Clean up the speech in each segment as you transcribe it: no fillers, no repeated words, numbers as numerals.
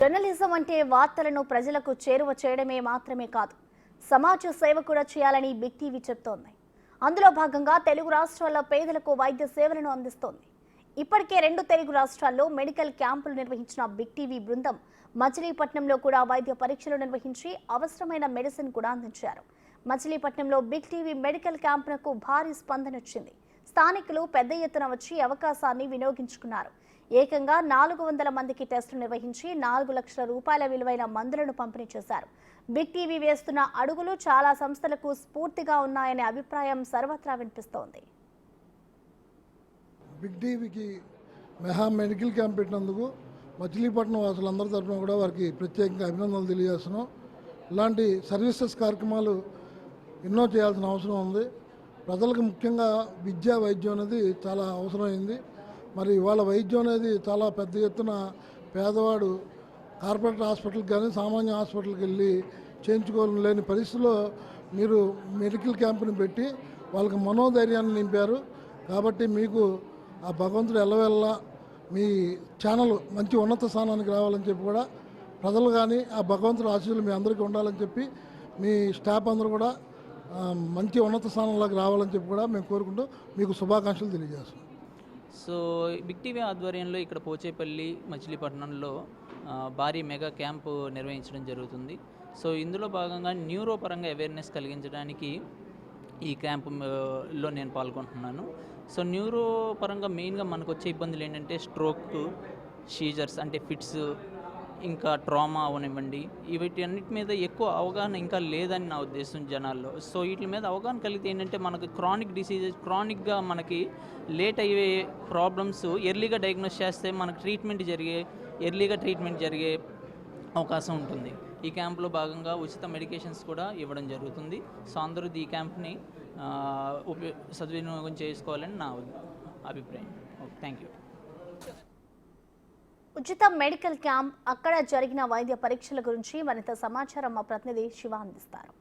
Journalism అంటే వార్తలను ప్రజలకు చేరువ చేయడమే మాత్రమే కాదు, సమాజ సేవ కూడా చేయాలని బిగ్ టీవీ చెప్తోంది. అందులో భాగంగా తెలుగు రాష్ట్రాల్లో పేదలకు వైద్య సేవలను అందిస్తోంది. ఇప్పటికే 2 తెలుగు రాష్ట్రాల్లో మెడికల్ క్యాంపులు నిర్వహించిన బిగ్ టీవీ బృందం మచిలీపట్నంలో కూడా వైద్య పరీక్షలు నిర్వహించి అవసరమైన మెడిసిన్ కూడా అందించారు. మచిలీపట్నంలో బిగ్ టీవీ మెడికల్ క్యాంపునకు భారీ స్పందన వచ్చింది. స్థానికులు పెద్ద ఎత్తున వచ్చి అవకాశాన్ని వినియోగించుకున్నారు. ఏకంగా 400 మందికి టెస్టులు నిర్వహించి 4 లక్షల రూపాయల విలువైన మందులను పంపిణీ చేశారు. బిగ్ టీవీ వేస్తున్న అడుగులు చాలా సంస్థలకు స్ఫూర్తిగా ఉన్నాయనే అభిప్రాయం సర్వత్రా వినిపిస్తోంది. బిగ్ టీవీకి మెగా మెడికల్ క్యాంప్ పెట్టినందుకు మచిలీపట్నం వాసులందరి తరఫున కూడా వారికి ప్రత్యేకంగా అభినందనలు తెలియజేస్తున్నాం. ఇలాంటి సర్వీసెస్ కార్యక్రమాలు ఎన్నో చేయాల్సిన అవసరం ఉంది. ప్రజలకు ముఖ్యంగా విద్యా వైద్యం అనేది చాలా అవసరమైంది. మరి ఇవాళ వైద్యం అనేది చాలా పెద్ద ఎత్తున పేదవాడు కార్పొరేట్ హాస్పిటల్కి కానీ సామాన్య హాస్పిటల్కి వెళ్ళి చేయించుకోలేని పరిస్థితిలో మీరు మెడికల్ క్యాంపుని పెట్టి వాళ్ళకి మనోధైర్యాన్ని నింపారు. కాబట్టి మీకు ఆ భగవంతుడు ఎల్లవెల్లా మీ ఛానల్ మంచి ఉన్నత స్థానానికి రావాలని చెప్పి కూడా ప్రజలు కానీ ఆ భగవంతుడి ఆశీస్సులు మీ అందరికీ ఉండాలని చెప్పి మీ స్టాఫ్ అందరూ కూడా మంచి ఉన్నత స్థానంలోకి రావాలని చెప్పి కూడా మేము కోరుకుంటూ మీకు శుభాకాంక్షలు తెలియజేస్తున్నాం. సో బిగ్ టీవీ ఆధ్వర్యంలో ఇక్కడ పోచేపల్లి మచిలీపట్నంలో భారీ మెగా క్యాంపు నిర్వహించడం జరుగుతుంది. సో ఇందులో భాగంగా న్యూరో పరంగా అవేర్నెస్ కలిగించడానికి ఈ క్యాంపులో నేను పాల్గొంటున్నాను. సో న్యూరో పరంగా మెయిన్గా మనకు వచ్చే ఇబ్బందులు ఏంటంటే స్ట్రోక్, సీజర్స్ అంటే ఫిట్స్, ఇంకా ట్రామా అవనివ్వండి, వీటి అన్నిటి మీద ఎక్కువ అవగాహన ఇంకా లేదని నా ఉద్దేశం జనాల్లో. సో వీటి మీద అవగాహన కలిగితే ఏంటంటే మనకు క్రానిక్ డిసీజెస్, క్రానిక్గా మనకి లేట్ అయ్యే ప్రాబ్లమ్స్ ఎర్లీగా డయాగ్నోస్ చేస్తే మనకు ఎర్లీగా ట్రీట్మెంట్ జరిగే అవకాశం ఉంటుంది. ఈ క్యాంపులో భాగంగా ఉచిత మెడికేషన్స్ కూడా ఇవ్వడం జరుగుతుంది. సో అందరూ ఈ క్యాంప్ని సద్వినియోగం చేసుకోవాలని నా అభిప్రాయం. Thank you. ఉచిత మెడికల్ క్యాంప్, అక్కడ జరిగిన వైద్య పరీక్షల గురించి మరింత సమాచారం మా ప్రతినిధి శివ అందిస్తారు.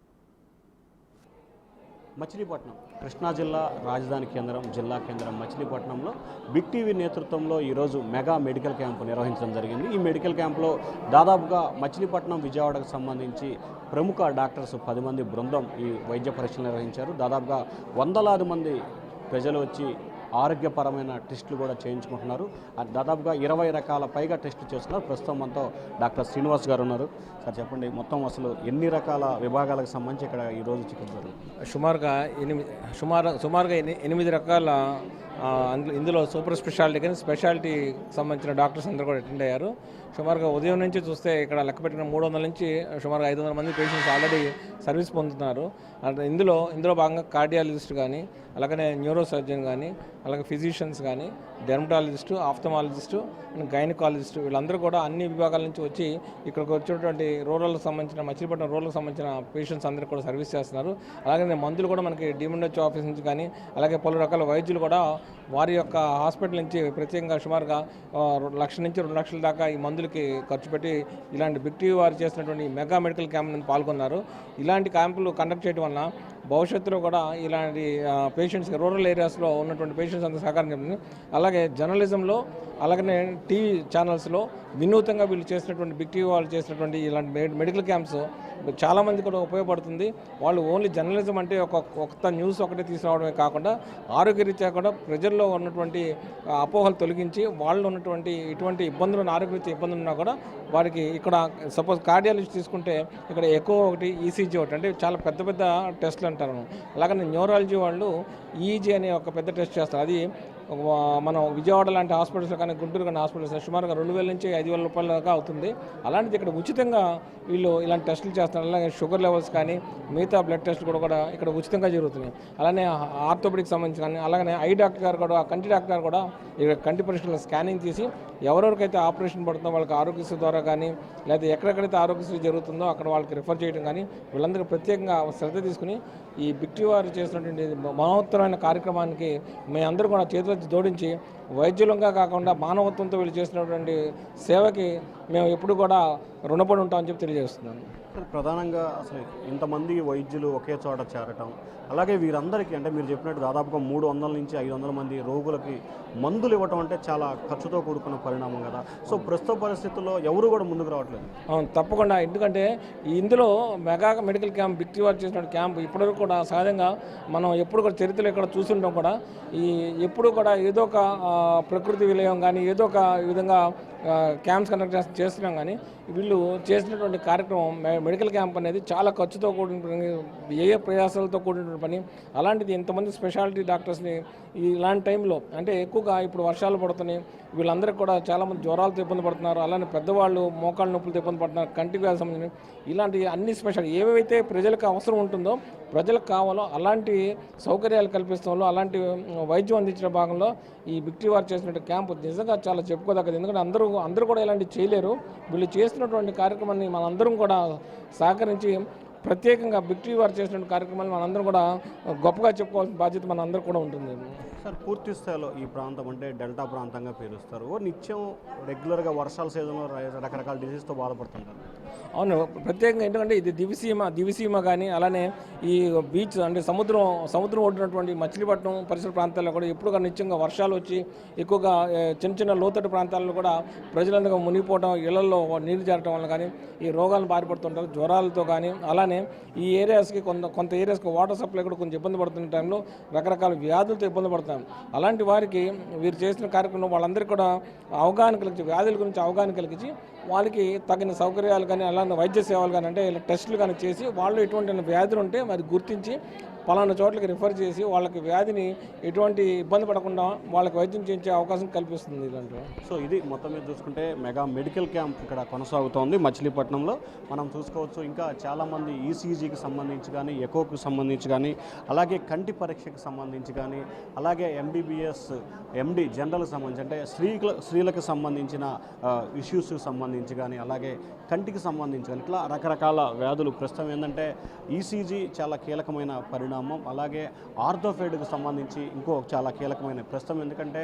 మచిలీపట్నం కృష్ణా జిల్లా రాజధాని కేంద్రం, జిల్లా కేంద్రం మచిలీపట్నంలో బిగ్ టీవీ నేతృత్వంలో ఈరోజు మెగా మెడికల్ క్యాంపు నిర్వహించడం జరిగింది. ఈ మెడికల్ క్యాంపులో దాదాపుగా మచిలీపట్నం, విజయవాడకు సంబంధించి ప్రముఖ డాక్టర్స్ 10 మంది బృందం ఈ వైద్య పరీక్షలు నిర్వహించారు. దాదాపుగా వందలాది మంది ప్రజలు వచ్చి ఆరోగ్యపరమైన టెస్టులు కూడా చేయించుకుంటున్నారు. దాదాపుగా 20 రకాల పైగా టెస్టులు చేస్తున్నారు. ప్రస్తుతం మనతో డాక్టర్ శ్రీనివాస్ గారు ఉన్నారు. సార్ చెప్పండి, మొత్తం అసలు ఎన్ని రకాల విభాగాలకు సంబంధించి ఇక్కడ ఈరోజు చికిత్స జరుగుతుంది? సుమారుగా 8 రకాల, ఇందులో సూపర్ స్పెషాలిటీ కానీ స్పెషాలిటీ సంబంధించిన డాక్టర్స్ అందరూ కూడా అటెండ్ అయ్యారు. సుమారుగా ఉదయం నుంచి చూస్తే ఇక్కడ లెక్క పెట్టిన 300 నుంచి సుమారుగా 500 మంది పేషెంట్స్ ఆల్రెడీ సర్వీస్ పొందుతున్నారు. అంటే ఇందులో భాగంగా కార్డియాలజిస్ట్ కానీ, అలాగనే న్యూరో సర్జన్ కానీ, అలాగే ఫిజిషియన్స్ కానీ, డెర్మటాలజిస్టు, ఆఫ్థమాలజిస్టు అండ్ గైనకాలజిస్టు, వీళ్ళందరూ కూడా అన్ని విభాగాల నుంచి వచ్చి ఇక్కడికి వచ్చినటువంటి రూరల్కి సంబంధించిన, మచిలీపట్నం రూరల్కి సంబంధించిన పేషెంట్స్ అందరూ కూడా సర్వీస్ చేస్తున్నారు. అలాగే మందులు కూడా మనకి డిఎంహెచ్ఓ ఆఫీస్ నుంచి కానీ, అలాగే పలు రకాల వైద్యులు కూడా వారి యొక్క హాస్పిటల్ నుంచి ప్రత్యేకంగా సుమారుగా 1 లక్ష నుంచి 2 లక్షల దాకా ఈ మందులకి ఖర్చు పెట్టి ఇలాంటి బిగ్ టీవీ వారు చేసినటువంటి మెగా మెడికల్ క్యాంప్ పాల్గొన్నారు. ఇలాంటి క్యాంపులు కండక్ట్ చేయడం వలన భవిష్యత్తులో కూడా ఇలాంటి పేషెంట్స్కి, రూరల్ ఏరియాస్లో ఉన్నటువంటి పేషెంట్స్ అంతా సహకారం చెప్తుంది. అలాగే జర్నలిజంలో, అలాగనే టీవీ ఛానల్స్లో వినూతంగా వీళ్ళు చేసినటువంటి బిగ్ టీవీ వాళ్ళు చేసినటువంటి ఇలాంటి మెడికల్ క్యాంప్స్ చాలామంది కూడా ఉపయోగపడుతుంది. వాళ్ళు ఓన్లీ జర్నలిజం అంటే ఒక కొత్త న్యూస్ ఒకటే తీసుకురావడమే కాకుండా ఆరోగ్యరీత్యా కూడా ప్రజల్లో ఉన్నటువంటి అపోహలు తొలగించి వాళ్ళు ఉన్నటువంటి ఇటువంటి ఇబ్బందులను, ఆరోగ్యరీత్యా ఇబ్బందులు ఉన్నా కూడా వారికి ఇక్కడ సపోజ్ కార్డియాలజిస్ట్ తీసుకుంటే ఇక్కడ ఎక్కువ ఒకటి, ఈసీజీ ఒకటి, అంటే చాలా పెద్ద పెద్ద టెస్టులు అంటారు. అలాగనే న్యూరాలజీ వాళ్ళు ఈజీ అనే ఒక పెద్ద టెస్ట్ చేస్తారు. అది మనం విజయవాడ లాంటి హాస్పిటల్స్ కానీ, గుంటూరు కానీ హాస్పిటల్స్ సుమారుగా 2000 నుంచి 5000 రూపాయల దాకా అవుతుంది. అలాంటిది ఇక్కడ ఉచితంగా వీళ్ళు ఇలాంటి టెస్టులు చేస్తున్నారు. అలాగే షుగర్ లెవెల్స్ కానీ, మిగతా బ్లడ్ టెస్టులు కూడా ఇక్కడ ఉచితంగా జరుగుతున్నాయి. అలానే ఆర్థోపెడిక్ సంబంధించి కానీ, అలాగే ఐ డాక్టర్ గారు కూడా, కంటి డాక్టర్ గారు కూడా ఇక్కడ కంటి పరీక్షల స్కానింగ్ తీసి ఎవరెవరికైతే ఆపరేషన్ పడుతుందో వాళ్ళకి ఆరోగ్యశ్రీ ద్వారా కానీ, లేదా ఎక్కడెక్కడైతే ఆరోగ్యశ్రీ జరుగుతుందో అక్కడ వాళ్ళకి రిఫర్ చేయడం కానీ, వీళ్ళందరికీ ప్రత్యేకంగా శ్రద్ధ తీసుకుని ఈ బిగ్ టీవీ వారు చేసినటువంటి మహోత్తరమైన కార్యక్రమానికి మేమందరూ కూడా చేతులు జోడించి వైద్యులంగా కాకుండా మానవత్వంతో వీళ్ళు చేసినటువంటి సేవకి మేము ఎప్పుడు కూడా రుణపడి ఉంటామని చెప్పి తెలియజేస్తున్నాను. ప్రధానంగా అసలు ఇంతమంది వైద్యులు ఒకే చోట చేరటం, అలాగే వీరందరికీ అంటే మీరు చెప్పినట్టు దాదాపుగా 300 నుంచి 500 మంది రోగులకి మందులు ఇవ్వటం అంటే చాలా ఖర్చుతో కూడుకున్న పరిణామం కదా. సో ప్రస్తుత పరిస్థితుల్లో ఎవరు కూడా ముందుకు రావట్లేదు. అవును, తప్పకుండా. ఎందుకంటే ఇందులో మెగా మెడికల్ క్యాంప్ బిక్టీ వారు చేసిన క్యాంప్ ఇప్పటివరకు కూడా సహజంగా మనం ఎప్పుడు కూడా చరిత్రలో ఇక్కడ చూస్తుంటాం కూడా ఎప్పుడు కూడా ఏదో ఒక ప్రకృతి విలయం కానీ ఏదో ఒక విధంగా క్యాంప్స్ కండక్ట్ చేస్తున్నాం. కానీ వీళ్ళు చేసినటువంటి కార్యక్రమం మెడికల్ క్యాంప్ అనేది చాలా ఖర్చుతో కూడిన ఏ ప్రయాసాలతో కూడిన పని. అలాంటిది ఎంతమంది స్పెషాలిటీ డాక్టర్స్ని ఇలాంటి టైంలో అంటే ఎక్కువగా ఇప్పుడు వర్షాలు పడుతున్నాయి, వీళ్ళందరికీ కూడా చాలామంది జ్వరాలతో ఇబ్బంది పడుతున్నారు, అలానే పెద్దవాళ్ళు మోకాళ్ళ నొప్పులతో ఇబ్బంది పడుతున్నారు, కంటి వ్యాధి సంబంధించిన ఇలాంటి అన్ని స్పెషల్ ఏవైతే ప్రజలకు అవసరం ఉంటుందో ప్రజలకు కావాలో అలాంటి సౌకర్యాలు కల్పిస్తాలో అలాంటి వైద్యం అందించిన భాగంలో ఈ బిక్టీ వారు చేసినట్టు క్యాంపు నిజంగా చాలా చెప్పుకోదగ్గది. ఎందుకంటే అందరూ కూడా ఇలాంటివి చేయలేరు. వీళ్ళు చేస్తున్నటువంటి కార్యక్రమాన్ని మనందరం కూడా సహకరించి ప్రత్యేకంగా బిక్టీ వారు చేసిన కార్యక్రమాలు మనందరం కూడా గొప్పగా చెప్పుకోవాల్సిన బాధ్యత మనందరూ కూడా ఉంటుంది. సార్ పూర్తి స్థాయిలో ఈ ప్రాంతం అంటే డెల్టా ప్రాంతంగా పేరుస్తారు. నిత్యం రెగ్యులర్గా వర్షాల సీజన్లో రకరకాల డిసీజ్తో బాధపడుతుంటారు. అవును, ప్రత్యేకంగా ఎందుకంటే ఇది దివిసీమ కానీ అలానే ఈ బీచ్ అంటే సముద్రం ఒడ్డినటువంటి మచిలీపట్నం పరిసర ప్రాంతాల్లో కూడా ఎప్పుడుగా నిత్యంగా వర్షాలు వచ్చి ఎక్కువగా చిన్న లోతట్టు ప్రాంతాల్లో కూడా ప్రజలందరూ మునిగిపోవడం, ఇళ్లలో నీరు చేరటం వల్ల కానీ ఈ రోగాలను బారిపడుతుంటారు, జ్వరాలతో కానీ. అలానే ఈ ఏరియాస్కి కొంత ఏరియాస్కి వాటర్ సప్లై కూడా కొంచెం ఇబ్బంది పడుతున్న టైంలో రకరకాల వ్యాధులతో ఇబ్బంది పడుతున్నాం. అలాంటి వారికి వీరు చేసిన కార్యక్రమం వాళ్ళందరికీ కూడా అవగాహన కలిగించి వ్యాధుల గురించి అవగాహన కలిగించి వాళ్ళకి తగిన సౌకర్యాలు కానీ అలానే వైద్య సేవలు కానీ అంటే ఇలా టెస్టులు కానీ చేసి వాళ్ళు ఎటువంటి వ్యాధులు ఉంటే మరి గుర్తించి పలానా చోట్లకి రిఫర్ చేసి వాళ్ళకి వ్యాధిని ఎటువంటి ఇబ్బంది పడకుండా వాళ్ళకి వైద్యం చేయించే అవకాశం కల్పిస్తుంది ఇలాంటివి. సో ఇది మొత్తం మీద చూసుకుంటే మెగా మెడికల్ క్యాంప్ ఇక్కడ కొనసాగుతోంది మచిలీపట్నంలో. మనం చూసుకోవచ్చు ఇంకా చాలామంది ఈసీజీకి సంబంధించి కానీ ఎకోకి సంబంధించి కానీ అలాగే కంటి పరీక్షకు సంబంధించి కానీ అలాగే ఎంబీబీఎస్ ఎండి జనరల్కి సంబంధించి అంటే స్త్రీలకు సంబంధించిన ఇష్యూస్కి సంబంధించి కానీ అలాగే కంటికి సంబంధించి కానీ ఇట్లా రకరకాల వ్యాధులు. ప్రస్తుతం ఏంటంటే ఈసీజీ చాలా కీలకమైన పరిణామం, అలాగే ఆర్థోఫెడ్కి సంబంధించి ఇంకో చాలా కీలకమైన ప్రస్తుతం. ఎందుకంటే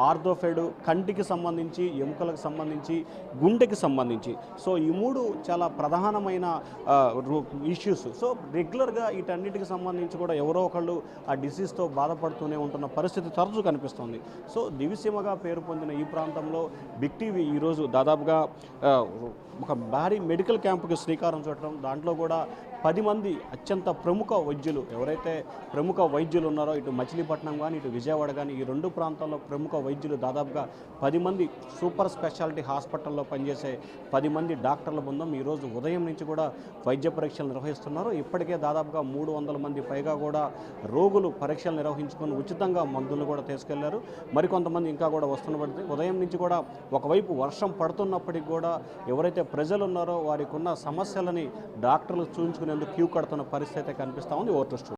ఆర్థోఫెడ్ కంటికి సంబంధించి, ఎముకలకు సంబంధించి, గుండెకి సంబంధించి. సో ఈ మూడు చాలా ప్రధానమైన ఇష్యూస్. సో రెగ్యులర్గా వీటన్నిటికి సంబంధించి కూడా ఎవరో ఒకళ్ళు ఆ డిసీజ్తో బాధపడుతూనే ఉంటున్న పరిస్థితి తరచూ కనిపిస్తుంది. సో దివిసీమగా పేరు పొందిన ఈ ప్రాంతంలో బిగ్ టీవీ ఈరోజు దాదాపుగా ఒక భారీ మెడికల్ క్యాంపుకి శ్రీకారం చుట్టడం, దాంట్లో కూడా 10 మంది అత్యంత ప్రముఖ వైద్యులు ఎవరైతే ప్రముఖ వైద్యులు ఉన్నారో ఇటు మచిలీపట్నం కానీ ఇటు విజయవాడ కానీ ఈ రెండు ప్రాంతాల్లో ప్రముఖ వైద్యులు దాదాపుగా 10 మంది సూపర్ స్పెషాలిటీ హాస్పిటల్లో పనిచేసే 10 మంది డాక్టర్ల బృందం ఈరోజు ఉదయం నుంచి కూడా వైద్య పరీక్షలు నిర్వహిస్తున్నారు. ఇప్పటికే దాదాపుగా 300 మంది పైగా కూడా రోగులు పరీక్షలు నిర్వహించుకొని ఉచితంగా మందులు కూడా తీసుకెళ్లారు. మరికొంతమంది ఇంకా కూడా వస్తున్నప్పటికీ ఉదయం నుంచి కూడా ఒకవైపు వర్షం పడుతున్నప్పటికీ కూడా ఎవరైతే ప్రజలు ఉన్నారో వారికి ఉన్న సమస్యలని డాక్టర్లు చూపించుకునేందుకు క్యూ కడుతున్న పరిస్థితి కనిపిస్తూ ఉంది. Over to studio.